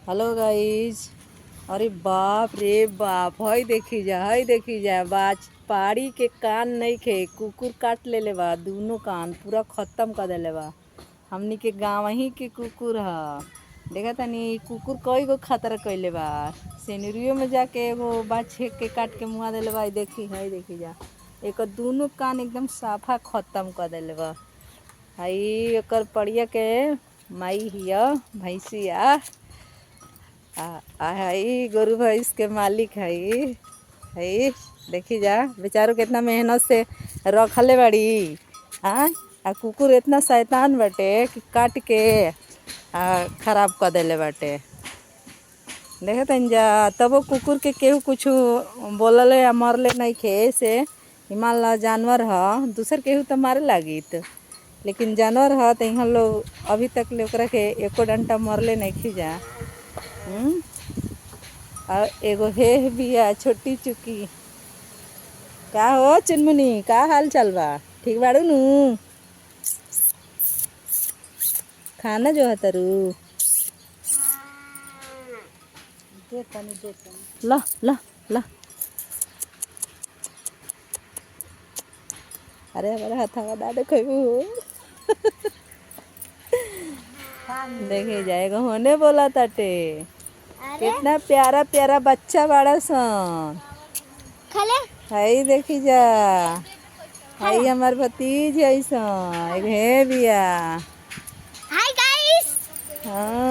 Hello guys. अरे बाप रे बाप, हई देखी जा बाज पहाड़ी के कान नहीं खे, कुकुर काट लेले बा दोनों कान पूरा खत्म कर देले बा। हमनी के गाँव ही के कुकुर ह। देखा तनी कुकुर कई गो खतरा कइले बा। सेनरियो में जाके एगो बाज छेक के काट के मुआ देले बा। हई देखी जा एक दोनों कान एकदम साफा खत्म कर देले बा। हई एकर पड़िया के माई हिया भैंसिया हई गोरु भैंस के मालिक हई। हई देखी जा बेचारो कितना मेहनत से रखले बाड़ी। आ कुकुर इतना शैतान बाटे कि काट के खराब कर देले बाटे। देखे तनी जा तबो कुकुर के केहू कुछ बोलले या मरले नहीं खे से मान ला जानवर ह, दूसर केहू तो मारे लागी लेकिन जानवर ह तो यहाँ लोग अभी तक ले ओकरा के एको डंटा मरले नहीं खी जा। और एगो हे बिया छोटी चुकी। का हो चुनमुनी, का हाल चाल बा? ठीक बाड़ू नु? खाना जो है तरु ला ला ला। अरे हमारे हाथा ना देखो देखे जाएगा होने बोला ताटे। कितना प्यारा प्यारा बच्चा बड़ा सन। हई देखी जा हई हमार भतीज ऐसन एक हे बिया। Hi guys. हाँ